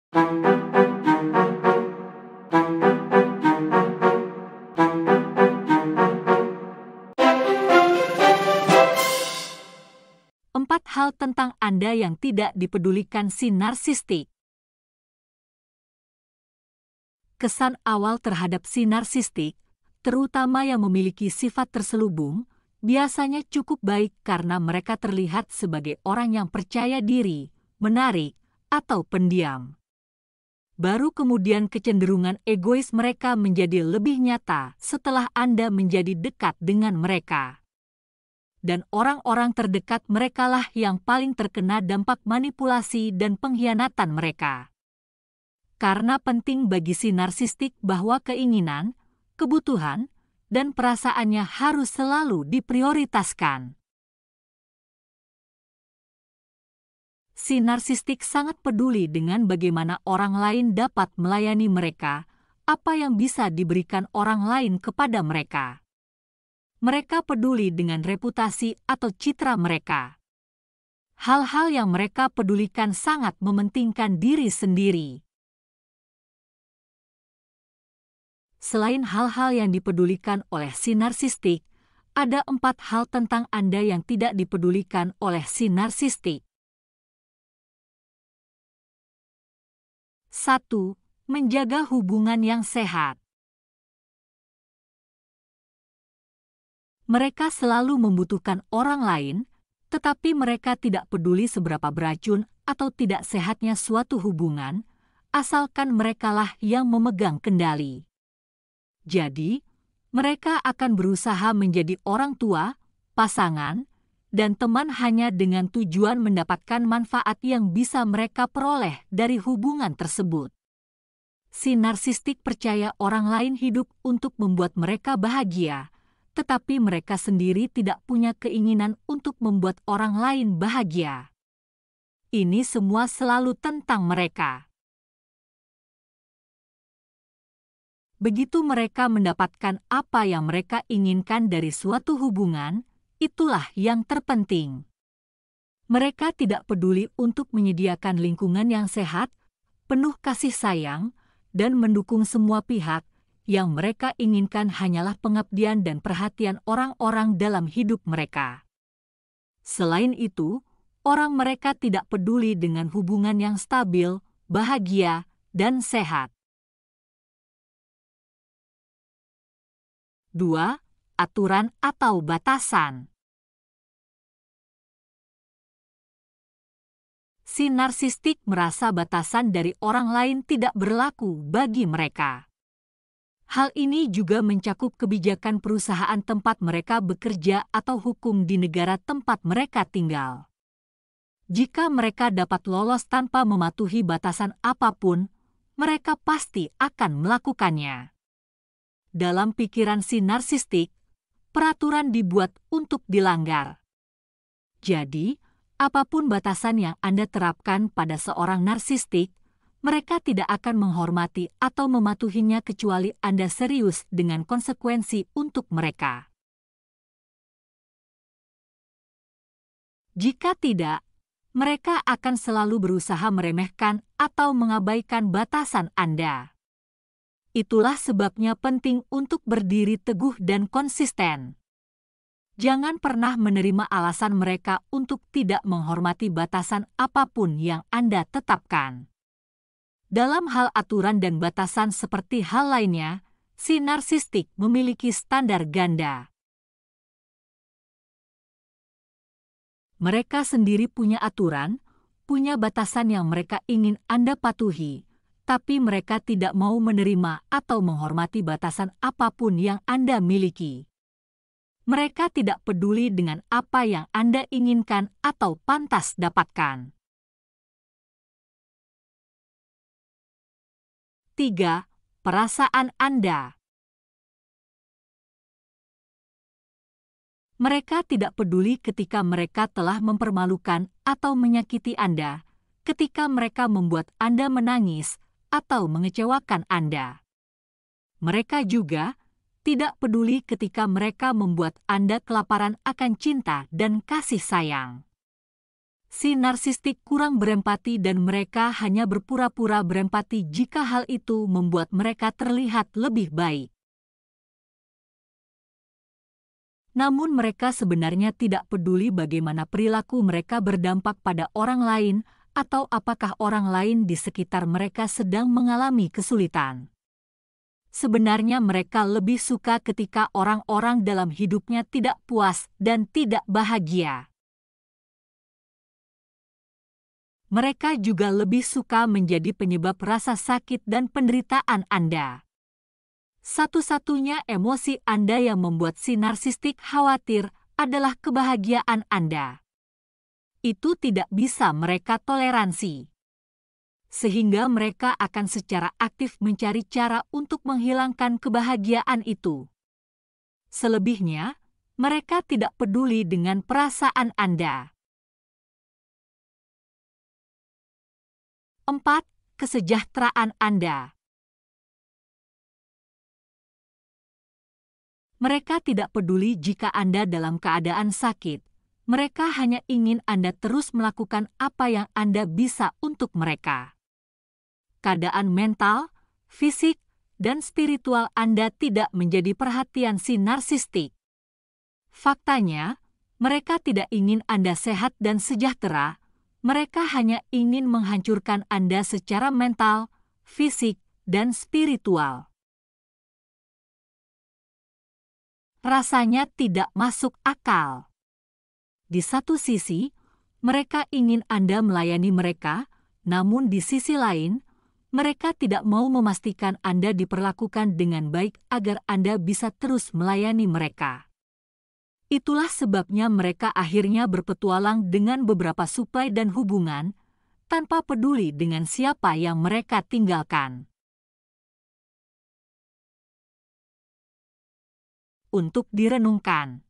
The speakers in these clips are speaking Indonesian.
4 hal tentang Anda yang tidak dipedulikan si narsistik. Kesan awal terhadap si narsistik, terutama yang memiliki sifat terselubung, biasanya cukup baik karena mereka terlihat sebagai orang yang percaya diri, menarik, atau pendiam. Baru kemudian kecenderungan egois mereka menjadi lebih nyata setelah Anda menjadi dekat dengan mereka. Dan orang-orang terdekat merekalah yang paling terkena dampak manipulasi dan pengkhianatan mereka. Karena penting bagi si narsistik bahwa keinginan, kebutuhan, dan perasaannya harus selalu diprioritaskan. Si narsistik sangat peduli dengan bagaimana orang lain dapat melayani mereka, apa yang bisa diberikan orang lain kepada mereka. Mereka peduli dengan reputasi atau citra mereka. Hal-hal yang mereka pedulikan sangat mementingkan diri sendiri. Selain hal-hal yang dipedulikan oleh si narsistik, ada 4 hal tentang Anda yang tidak dipedulikan oleh si narsistik. 1. Menjaga hubungan yang sehat. Mereka selalu membutuhkan orang lain, tetapi mereka tidak peduli seberapa beracun atau tidak sehatnya suatu hubungan, asalkan merekalah yang memegang kendali. Jadi, mereka akan berusaha menjadi orang tua, pasangan, dan teman hanya dengan tujuan mendapatkan manfaat yang bisa mereka peroleh dari hubungan tersebut. Si narsistik percaya orang lain hidup untuk membuat mereka bahagia, tetapi mereka sendiri tidak punya keinginan untuk membuat orang lain bahagia. Ini semua selalu tentang mereka. Begitu mereka mendapatkan apa yang mereka inginkan dari suatu hubungan, itulah yang terpenting. Mereka tidak peduli untuk menyediakan lingkungan yang sehat, penuh kasih sayang, dan mendukung semua pihak. Yang mereka inginkan hanyalah pengabdian dan perhatian orang-orang dalam hidup mereka. Selain itu, orang mereka tidak peduli dengan hubungan yang stabil, bahagia, dan sehat. 2. Aturan atau batasan. Si narsistik merasa batasan dari orang lain tidak berlaku bagi mereka. Hal ini juga mencakup kebijakan perusahaan tempat mereka bekerja atau hukum di negara tempat mereka tinggal. Jika mereka dapat lolos tanpa mematuhi batasan apapun, mereka pasti akan melakukannya. Dalam pikiran si narsistik, peraturan dibuat untuk dilanggar. Jadi, apapun batasan yang Anda terapkan pada seorang narsistik, mereka tidak akan menghormati atau mematuhinya kecuali Anda serius dengan konsekuensi untuk mereka. Jika tidak, mereka akan selalu berusaha meremehkan atau mengabaikan batasan Anda. Itulah sebabnya penting untuk berdiri teguh dan konsisten. Jangan pernah menerima alasan mereka untuk tidak menghormati batasan apapun yang Anda tetapkan. Dalam hal aturan dan batasan seperti hal lainnya, si narsistik memiliki standar ganda. Mereka sendiri punya aturan, punya batasan yang mereka ingin Anda patuhi, tapi mereka tidak mau menerima atau menghormati batasan apapun yang Anda miliki. Mereka tidak peduli dengan apa yang Anda inginkan atau pantas dapatkan. 3. Perasaan Anda. Mereka tidak peduli ketika mereka telah mempermalukan atau menyakiti Anda, ketika mereka membuat Anda menangis atau mengecewakan Anda. Mereka juga tidak peduli ketika mereka membuat Anda kelaparan akan cinta dan kasih sayang. Si narsistik kurang berempati dan mereka hanya berpura-pura berempati jika hal itu membuat mereka terlihat lebih baik. Namun mereka sebenarnya tidak peduli bagaimana perilaku mereka berdampak pada orang lain atau apakah orang lain di sekitar mereka sedang mengalami kesulitan. Sebenarnya mereka lebih suka ketika orang-orang dalam hidupnya tidak puas dan tidak bahagia. Mereka juga lebih suka menjadi penyebab rasa sakit dan penderitaan Anda. Satu-satunya emosi Anda yang membuat si narsistik khawatir adalah kebahagiaan Anda. Itu tidak bisa mereka toleransi. Sehingga mereka akan secara aktif mencari cara untuk menghilangkan kebahagiaan itu. Selebihnya, mereka tidak peduli dengan perasaan Anda. 4. Kesejahteraan Anda. Mereka tidak peduli jika Anda dalam keadaan sakit. Mereka hanya ingin Anda terus melakukan apa yang Anda bisa untuk mereka. Keadaan mental, fisik, dan spiritual Anda tidak menjadi perhatian si narsistik. Faktanya, mereka tidak ingin Anda sehat dan sejahtera. Mereka hanya ingin menghancurkan Anda secara mental, fisik, dan spiritual. Rasanya tidak masuk akal. Di satu sisi, mereka ingin Anda melayani mereka, namun di sisi lain, mereka tidak mau memastikan Anda diperlakukan dengan baik agar Anda bisa terus melayani mereka. Itulah sebabnya mereka akhirnya berpetualang dengan beberapa suplai dan hubungan, tanpa peduli dengan siapa yang mereka tinggalkan. Untuk direnungkan.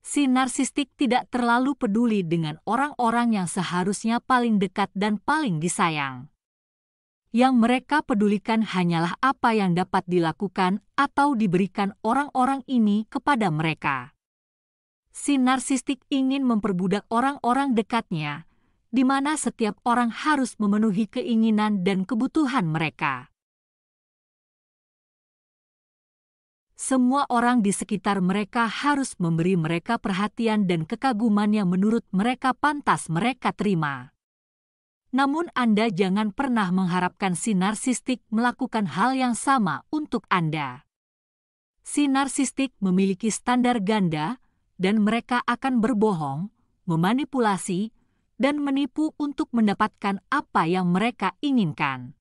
Si narsistik tidak terlalu peduli dengan orang-orang yang seharusnya paling dekat dan paling disayang. Yang mereka pedulikan hanyalah apa yang dapat dilakukan atau diberikan orang-orang ini kepada mereka. Si narsistik ingin memperbudak orang-orang dekatnya, di mana setiap orang harus memenuhi keinginan dan kebutuhan mereka. Semua orang di sekitar mereka harus memberi mereka perhatian dan kekaguman yang menurut mereka pantas mereka terima. Namun Anda jangan pernah mengharapkan si narsistik melakukan hal yang sama untuk Anda. Si narsistik memiliki standar ganda, dan mereka akan berbohong, memanipulasi, dan menipu untuk mendapatkan apa yang mereka inginkan.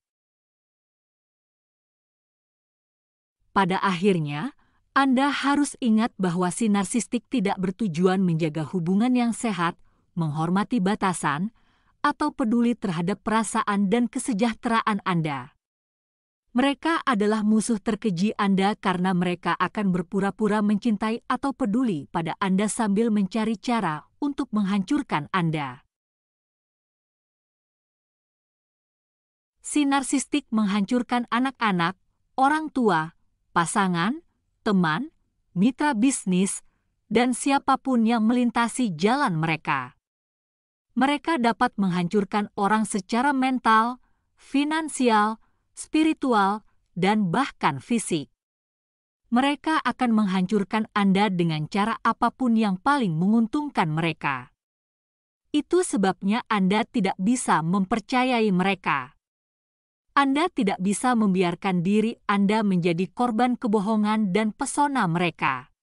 Pada akhirnya, Anda harus ingat bahwa si narsistik tidak bertujuan menjaga hubungan yang sehat, menghormati batasan, atau peduli terhadap perasaan dan kesejahteraan Anda. Mereka adalah musuh terkeji Anda karena mereka akan berpura-pura mencintai atau peduli pada Anda sambil mencari cara untuk menghancurkan Anda. Si narsistik menghancurkan anak-anak, orang tua, pasangan, teman, mitra bisnis, dan siapapun yang melintasi jalan mereka. Mereka dapat menghancurkan orang secara mental, finansial, spiritual, dan bahkan fisik. Mereka akan menghancurkan Anda dengan cara apapun yang paling menguntungkan mereka. Itu sebabnya Anda tidak bisa mempercayai mereka. Anda tidak bisa membiarkan diri Anda menjadi korban kebohongan dan pesona mereka.